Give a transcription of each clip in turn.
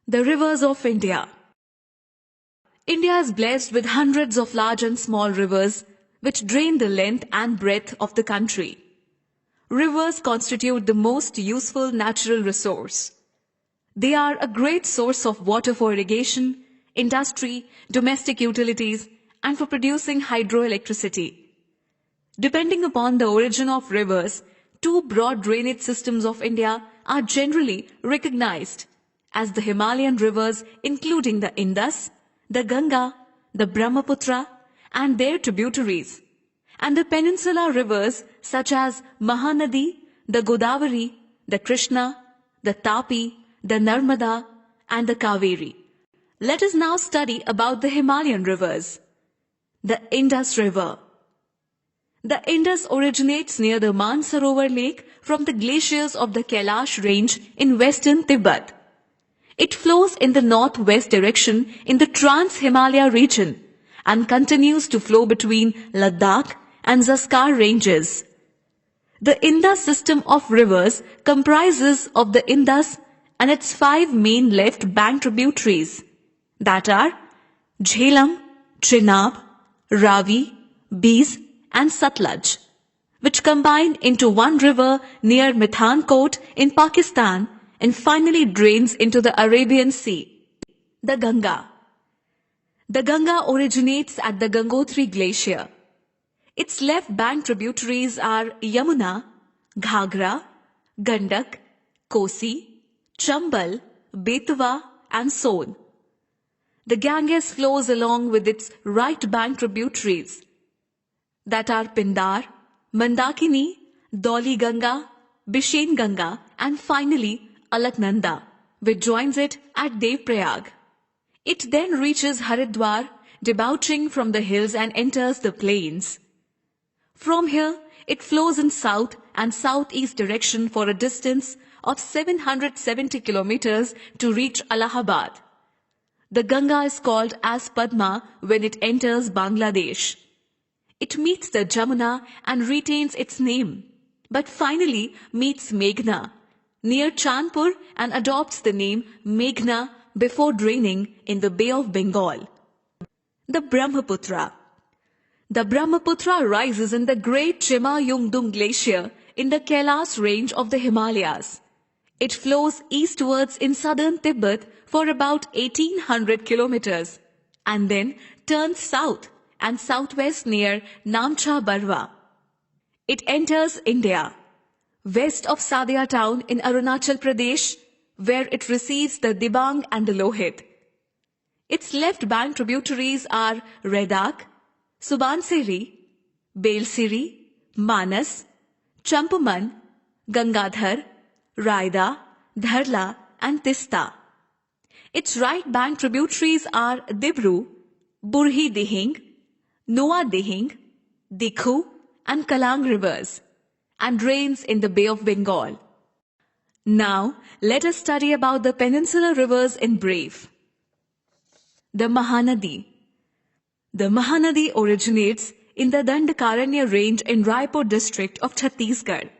The rivers of India. India is blessed with hundreds of large and small rivers which drain the length and breadth of the country. Rivers constitute the most useful natural resource. They are a great source of water for irrigation, industry, domestic utilities, and for producing hydroelectricity. Depending upon the origin of rivers, two broad drainage systems of India are generally recognized as the Himalayan rivers, including the Indus, the Ganga, the Brahmaputra, and their tributaries, and the peninsular rivers such as Mahanadi, the Godavari, the Krishna, the Tapi, the Narmada, and the Kaveri. Let us now study about the Himalayan rivers. The Indus River. The Indus originates near the Mansarovar Lake from the glaciers of the Kailash range in western Tibet. It flows in the northwest direction in the Trans-Himalaya region and continues to flow between Ladakh and Zanskar ranges. The Indus system of rivers comprises of the Indus and its 5 main left bank tributaries, that are Jhelum, Chenab, Ravi, Beas, and Satluj, which combine into one river near Mithankot in Pakistan and finally drains into the Arabian Sea. The Ganga. The Ganga originates at the Gangotri Glacier. Its left bank tributaries are Yamuna, Ghagra, Gandak, Kosi, Chambal, Betwa, and Son. The Ganges flows along with its right bank tributaries, that are Pindar, Mandakini, Doli Ganga, Bishen Ganga, and finally Alaknanda, which joins it at Devprayag. It then reaches Haridwar, debouching from the hills and enters the plains. From here, it flows in south and southeast direction for a distance of 770 kilometers to reach Allahabad. The Ganga is called as Padma when it enters Bangladesh. It meets the Jamuna and retains its name, but finally meets Meghna near Chandpur and adopts the name Meghna before draining in the Bay of Bengal. The Brahmaputra. The Brahmaputra rises in the great Chema-Yungdung Glacier in the Kailash range of the Himalayas. It flows eastwards in southern Tibet for about 1800 kilometers and then turns south and southwest near Namcha Barwa. It enters India west of Sadia town in Arunachal Pradesh, where it receives the Dibang and the Lohit. Its left bank tributaries are Redak, Subansiri, Belsiri, Manas, Champaman, Gangadhar, Raida, Dharla, and Tista. Its right bank tributaries are Dibru, Burhi Dihing, Noa Dihing, Dikhu, and Kalang rivers, and drains in the Bay of Bengal. Now, let us study about the peninsular rivers in brief. The Mahanadi. The Mahanadi originates in the Dandakaranya range in Raipur district of Chhattisgarh.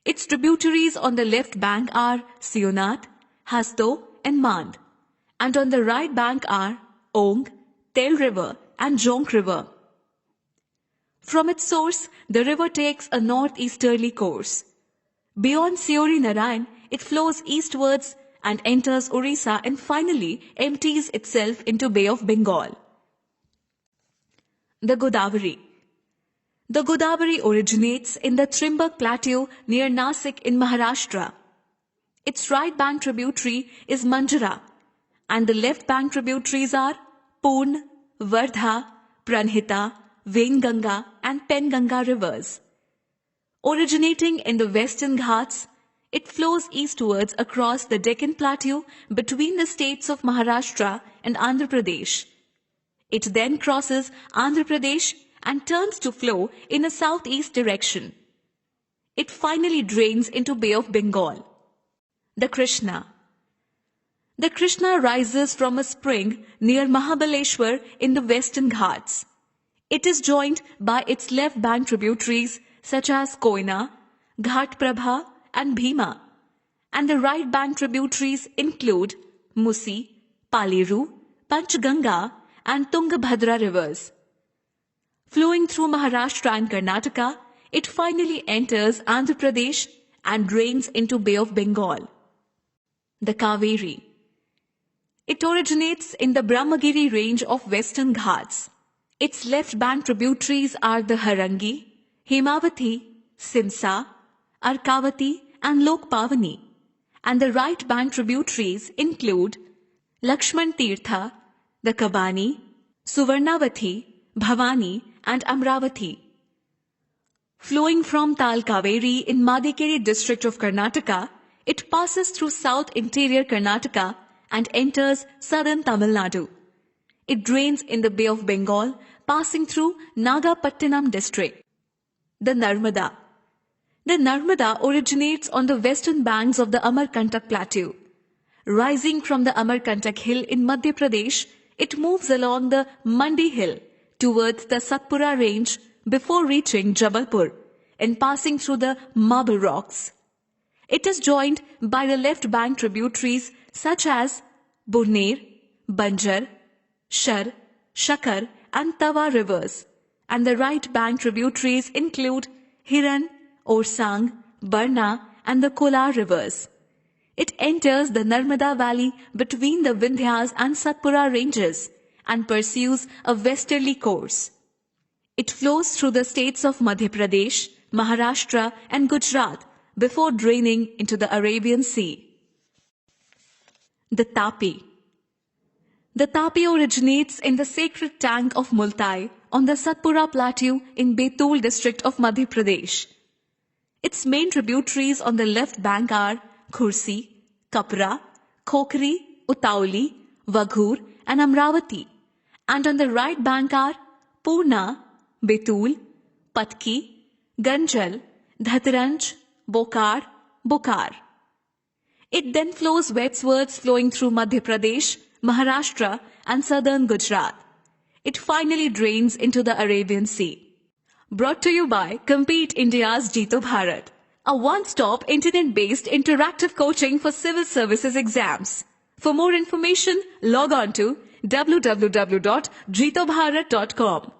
Its tributaries on the left bank are Sionat, Hasto, and Mand, and on the right bank are Ong, Tel River, and Jonk River. From its source, the river takes a northeasterly course. Beyond Siori Narayan, it flows eastwards and enters Orissa and finally empties itself into Bay of Bengal. The Godavari. The Godavari originates in the Trimbak Plateau near Nasik in Maharashtra. Its right bank tributary is Manjara, and the left bank tributaries are Purn, Vardha, Pranhita, Venganga, and Penganga rivers. Originating in the Western Ghats, it flows eastwards across the Deccan Plateau between the states of Maharashtra and Andhra Pradesh. It then crosses Andhra Pradesh and turns to flow in a southeast direction. It finally drains into Bay of Bengal. The Krishna. The Krishna rises from a spring near Mahabaleshwar in the Western Ghats. It is joined by its left bank tributaries such as Koyna, Ghat Prabha, and Bhima, and the right bank tributaries include Musi, Paliru, Panchganga and Tungabhadra rivers. Flowing through Maharashtra and Karnataka, it finally enters Andhra Pradesh and drains into Bay of Bengal. The Kaveri. It originates in the Brahmagiri range of Western Ghats. Its left bank tributaries are the Harangi, Hemavati, Simsa, Arkavati and Lokpavani, and the right bank tributaries include Lakshman Tirtha, the Kabani, Suvarnavati, Bhavani and Amravati. Flowing from Tal Kaveri in Madikeri district of Karnataka, it passes through south interior Karnataka and enters southern Tamil Nadu. It drains in the Bay of Bengal, passing through Nagapattinam district. The Narmada. The Narmada originates on the western banks of the Amarkantak plateau. Rising from the Amarkantak hill in Madhya Pradesh, it moves along the Mandi hill towards the Satpura range before reaching Jabalpur and passing through the Marble Rocks. It is joined by the left bank tributaries such as Burner, Banjar, Shar, Shakar and Tawa rivers, and the right bank tributaries include Hiran, Orsang, Barna and the Kolar rivers. It enters the Narmada valley between the Vindhyas and Satpura ranges and pursues a westerly course. It flows through the states of Madhya Pradesh, Maharashtra and Gujarat before draining into the Arabian Sea. The Tapi. The Tapi originates in the sacred tank of Multai on the Satpura plateau in Betul district of Madhya Pradesh. Its main tributaries on the left bank are Khursi, Kapra, Khokri, Utauli, Vaghur and Amravati, and on the right bank are Purna, Betul, Patki, Ganjal, Dhatranj, Bokar, Bokar. It then flows westwards flowing through Madhya Pradesh, Maharashtra and southern Gujarat. It finally drains into the Arabian Sea. Brought to you by Compete India's Jeeto Bharat, a one-stop internet-based interactive coaching for civil services exams. For more information, log on to www.jeetobharat.com.